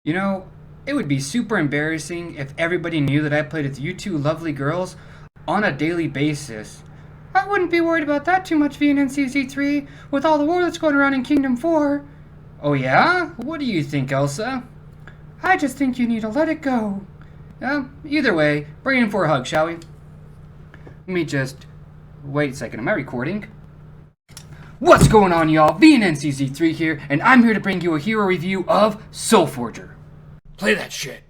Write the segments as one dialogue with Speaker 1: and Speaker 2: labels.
Speaker 1: You know, it would be super embarrassing if everybody knew that I played with you two lovely girls on a daily basis. I wouldn't be worried about that too much, VNNCZ3, with all the war that's going around in Kingdom 4. Oh yeah? What do you think, Elsa? I just think you need to let it go. Either way, bring in for a hug, shall we? Let me just... Wait a second, am I recording? What's going on, y'all? VNNCZ3 here, and I'm here to bring you a hero review of Soul Forger. Play that shit.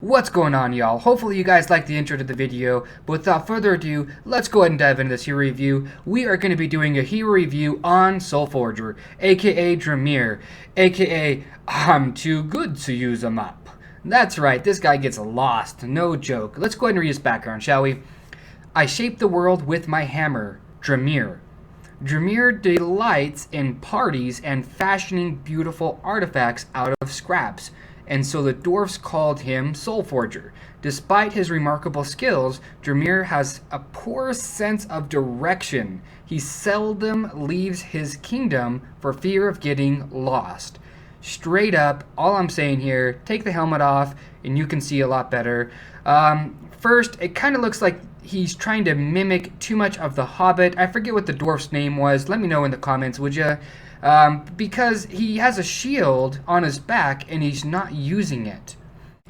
Speaker 1: What's going on, y'all? Hopefully you guys liked the intro to the video, but without further ado, let's go ahead and dive into this hero review. We are going to be doing a hero review on Soul Forger, aka Dramir, aka I'm too good to use a map. That's right, this guy gets lost, no joke. Let's go ahead and read his background, shall we? I shape the world with my hammer, Dramir. Dramir delights in parties and fashioning beautiful artifacts out of scraps, and so the dwarfs called him Soul Forger. Despite his remarkable skills, Dramir has a poor sense of direction. He seldom leaves his kingdom for fear of getting lost. Straight up, all I'm saying here, take the helmet off and you can see a lot better. First, it kind of looks like he's trying to mimic too much of the Hobbit. I forget what the dwarf's name was. Let me know in the comments, would you? Because he has a shield on his back and he's not using it.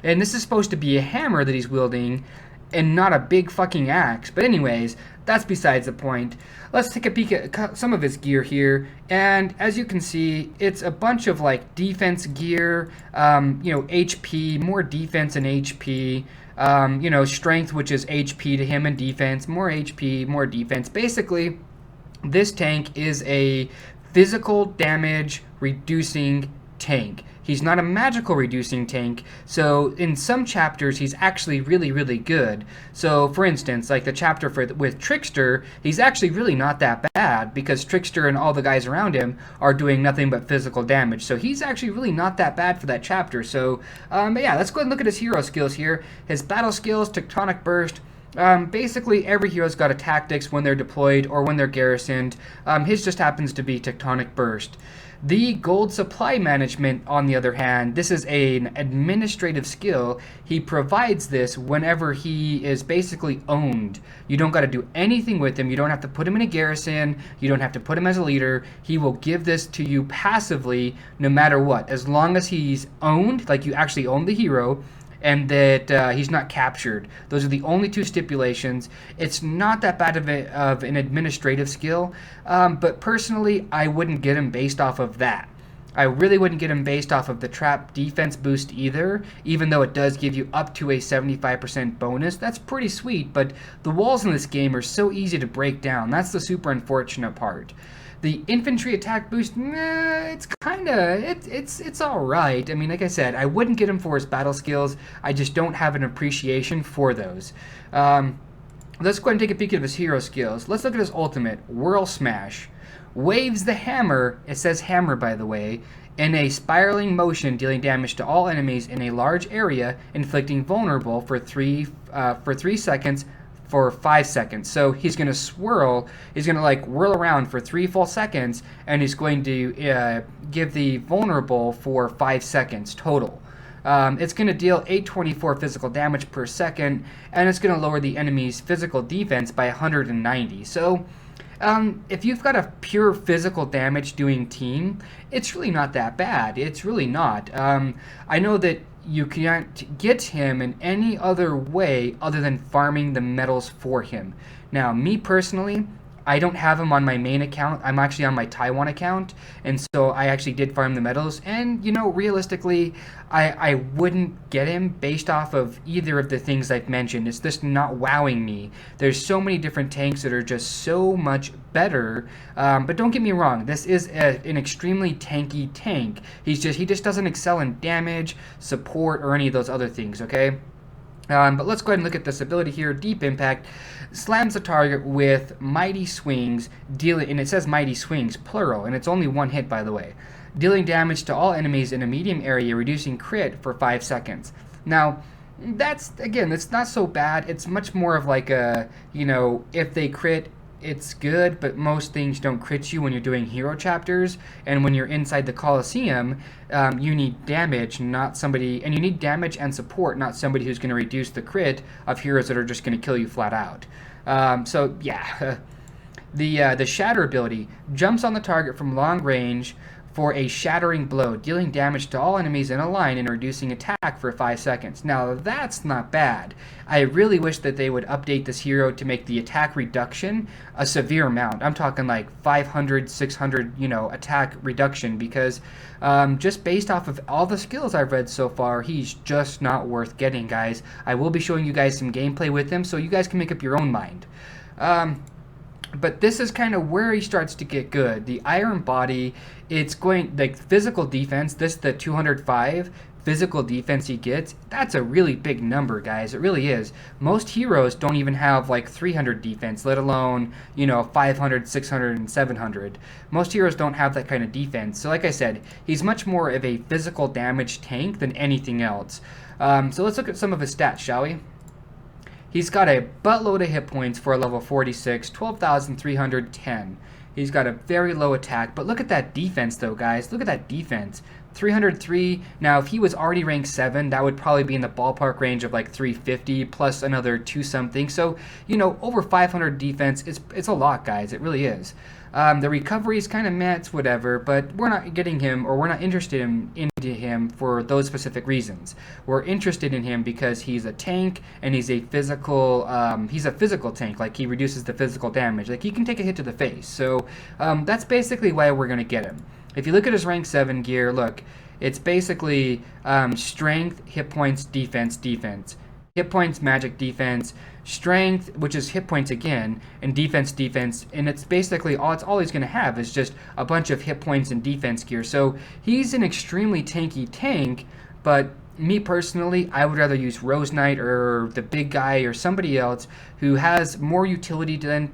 Speaker 1: And this is supposed to be a hammer that he's wielding and not a big fucking axe. But anyways, that's besides the point. Let's take a peek at some of his gear here. And as you can see, it's a bunch of like defense gear, HP, more defense and HP. Strength, which is HP to him, and defense, more HP, more defense. Basically, this tank is a physical damage reducing tank. He's not a magical reducing tank, so in some chapters he's actually really, really good. So for instance, like the chapter with Trickster, he's actually really not that bad because Trickster and all the guys around him are doing nothing but physical damage. So he's actually really not that bad for that chapter. So but yeah, let's go ahead and look at his hero skills here. His battle skills, Tectonic Burst. Basically, every hero's got a tactics when they're deployed or when they're garrisoned. His just happens to be Tectonic Burst. The gold supply management, on the other hand, this is an administrative skill. He provides this whenever he is basically owned. You don't got to do anything with him. You don't have to put him in a garrison. You don't have to put him as a leader. He will give this to you passively no matter what. As long as he's owned, like you actually own the hero, and that he's not captured. Those are the only two stipulations. It's not that bad of an administrative skill, but personally, I wouldn't get him based off of that. I really wouldn't get him based off of the trap defense boost either, even though it does give you up to a 75% bonus. That's pretty sweet, but the walls in this game are so easy to break down. That's the super unfortunate part. The infantry attack boost, it's it's all right. I mean, like I said, I wouldn't get him for his battle skills. I just don't have an appreciation for those. Let's go ahead and take a peek at his hero skills. Let's look at his ultimate, Whirl Smash. Waves the hammer, it says hammer by the way, in a spiraling motion, dealing damage to all enemies in a large area, inflicting vulnerable for 3 seconds for 5 seconds. So he's going to swirl, he's going to like whirl around for 3 full seconds, and he's going to give the vulnerable for 5 seconds total. It's going to deal 824 physical damage per second, and it's going to lower the enemy's physical defense by 190. So if you've got a pure physical damage doing team, it's really not that bad. It's really not. I know that you can't get him in any other way other than farming the medals for him. Now, me personally, I don't have him on my main account. I'm actually on my Taiwan account, and so I actually did farm the medals. And, realistically, I wouldn't get him based off of either of the things I've mentioned. It's just not wowing me. There's so many different tanks that are just so much better. But don't get me wrong, this is an extremely tanky tank. He just doesn't excel in damage, support, or any of those other things, okay? But let's go ahead and look at this ability here. Deep Impact slams the target with mighty swings, and it says mighty swings, plural, and it's only one hit, by the way. Dealing damage to all enemies in a medium area, reducing crit for 5 seconds. Now, That's, again, it's not so bad. It's much more of like a, if they crit, it's good, but most things don't crit you when you're doing hero chapters, and when you're inside the Coliseum, you need damage, not somebody, and you need damage and support, not somebody who's going to reduce the crit of heroes that are just going to kill you flat out. So yeah, the shatter ability jumps on the target from long range for a shattering blow, dealing damage to all enemies in a line and reducing attack for 5 seconds. Now that's not bad. I really wish that they would update this hero to make the attack reduction a severe amount. I'm talking like 500, 600, attack reduction, because just based off of all the skills I've read so far, he's just not worth getting, guys. I will be showing you guys some gameplay with him so you guys can make up your own mind. But this is kind of where he starts to get good. The Iron Body, it's going, like, physical defense, this, the 205 physical defense he gets, that's a really big number, guys. It really is. Most heroes don't even have, like, 300 defense, let alone, 500, 600, and 700. Most heroes don't have that kind of defense. So like I said, he's much more of a physical damage tank than anything else. So let's look at some of his stats, shall we? He's got a buttload of hit points for a level 46, 12,310. He's got a very low attack, but look at that defense though, guys. Look at that defense. 303. Now, if he was already ranked 7, that would probably be in the ballpark range of like 350 plus another 2 something. So, over 500 defense, it's a lot, guys. It really is. The recovery is kind of met, whatever, but we're not getting him, or we're not interested into him for those specific reasons. We're interested in him because he's a tank, and he's a physical tank. Like, he reduces the physical damage. Like, he can take a hit to the face. So that's basically why we're going to get him. If you look at his rank 7 gear, look, it's basically strength, hit points, defense, defense. Hit points, magic, defense, strength, which is hit points again, and defense, defense, and it's basically all he's going to have is just a bunch of hit points and defense gear. So he's an extremely tanky tank, but me personally, I would rather use Rose Knight or the big guy or somebody else who has more utility to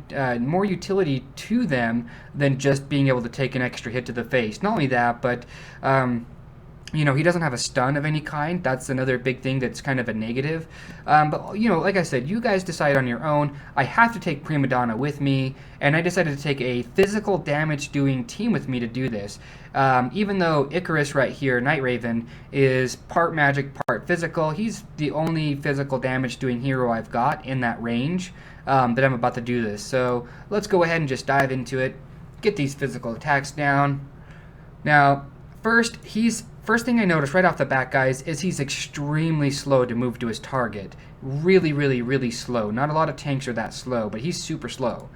Speaker 1: them than just being able to take an extra hit to the face. Not only that, but he doesn't have a stun of any kind. That's another big thing that's kind of a negative. But, like I said, you guys decide on your own. I have to take Prima Donna with me, and I decided to take a physical damage-doing team with me to do this. Even though Icarus right here, Night Raven, is part magic, part physical, he's the only physical damage-doing hero I've got in that range that I'm about to do this. So let's go ahead and just dive into it, get these physical attacks down. Now, first thing I noticed right off the bat, guys, is he's extremely slow to move to his target. Really, really, really slow. Not a lot of tanks are that slow, but he's super slow.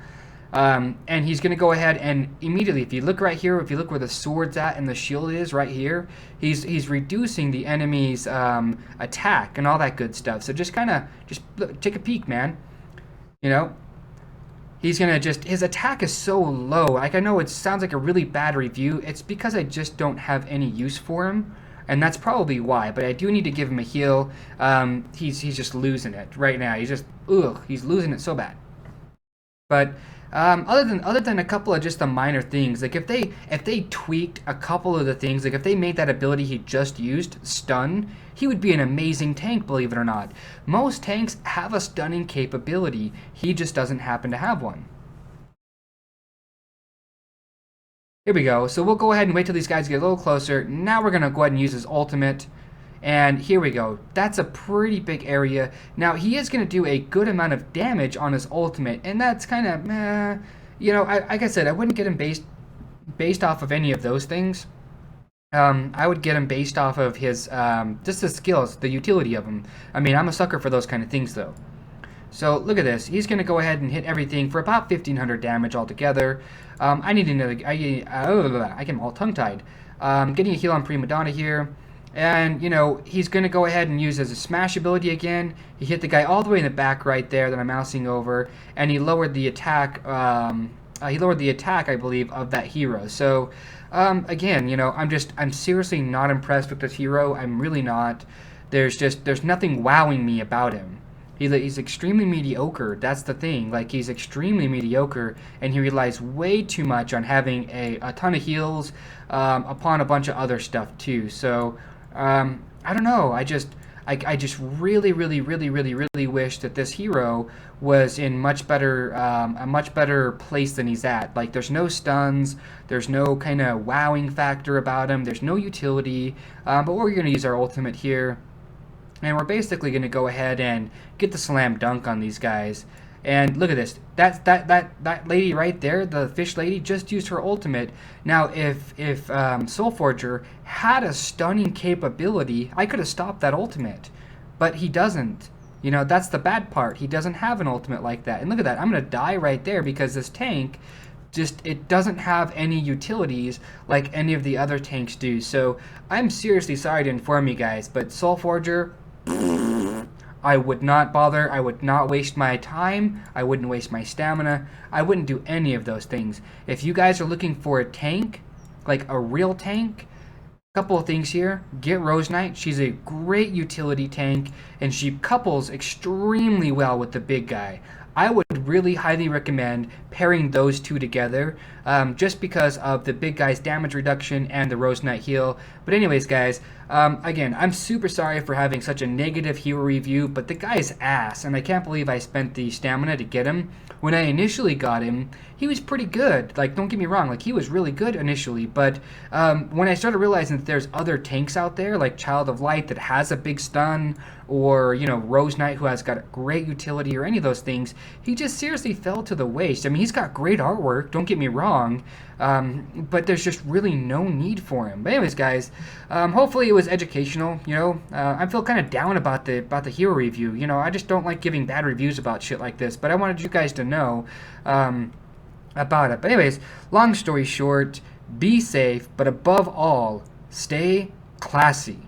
Speaker 1: And he's going to go ahead and immediately, if you look right here, if you look where the sword's at and the shield is right here, he's reducing the enemy's attack and all that good stuff. So just look, take a peek, man. He's going to his attack is so low. Like, I know it sounds like a really bad review. It's because I just don't have any use for him. And that's probably why. But I do need to give him a heal. He's just losing it right now. He's losing it so bad. But other than a couple of just the minor things, like if they tweaked a couple of the things, like if they made that ability he just used, stun, he would be an amazing tank, believe it or not. Most tanks have a stunning capability. He just doesn't happen to have one. Here we go. So we'll go ahead and wait till these guys get a little closer. Now we're going to go ahead and use his ultimate. And here we go. That's a pretty big area. Now, he is going to do a good amount of damage on his ultimate, and that's kind of, like I said, I wouldn't get him based off of any of those things. I would get him based off of his, just his skills, the utility of him. I mean, I'm a sucker for those kind of things, though. So, look at this. He's going to go ahead and hit everything for about 1,500 damage altogether. I need another, I get him all tongue-tied. Getting a heal on Prima Donna here. And, he's going to go ahead and use as a smash ability again. He hit the guy all the way in the back right there that I'm mousing over. And he lowered the attack, I believe, of that hero. So, again, I'm seriously not impressed with this hero. I'm really not. There's nothing wowing me about him. He's extremely mediocre. That's the thing. Like, he's extremely mediocre, and he relies way too much on having a ton of heals upon a bunch of other stuff, too. So, I don't know. I just really wish that this hero was in a much better place than he's at. Like, there's no stuns, there's no kind of wowing factor about him, there's no utility, but we're going to use our ultimate here. And we're basically going to go ahead and get the slam dunk on these guys. And look at this. That lady right there, the fish lady, just used her ultimate. Now, if Soulforger had a stunning capability, I could have stopped that ultimate. But he doesn't. You know, that's the bad part. He doesn't have an ultimate like that. And look at that. I'm going to die right there because this tank it doesn't have any utilities like any of the other tanks do. So I'm seriously sorry to inform you guys, but Soulforger, I would not bother. I would not waste my time. I wouldn't waste my stamina. I wouldn't do any of those things. If you guys are looking for a tank, like a real tank, a couple of things here. Get Rose Knight. She's a great utility tank, and she couples extremely well with the big guy. I would really highly recommend pairing those two together, just because of the big guy's damage reduction and the Rose Knight heal. But anyways, guys, again, I'm super sorry for having such a negative hero review, but the guy's ass, and I can't believe I spent the stamina to get him. When I initially got him, he was pretty good. Like, don't get me wrong, like, he was really good initially, but when I started realizing that there's other tanks out there, like Child of Light that has a big stun, or, you know, Rose Knight who has got a great utility, or any of those things, he just seriously fell to the waist. I mean, he's got great artwork, don't get me wrong, but there's just really no need for him. But anyways, guys, hopefully it was educational. You know, I feel kind of down about the hero review. You know, I just don't like giving bad reviews about shit like this, but I wanted you guys to know about it. But anyways, long story short, be safe, but above all, stay classy.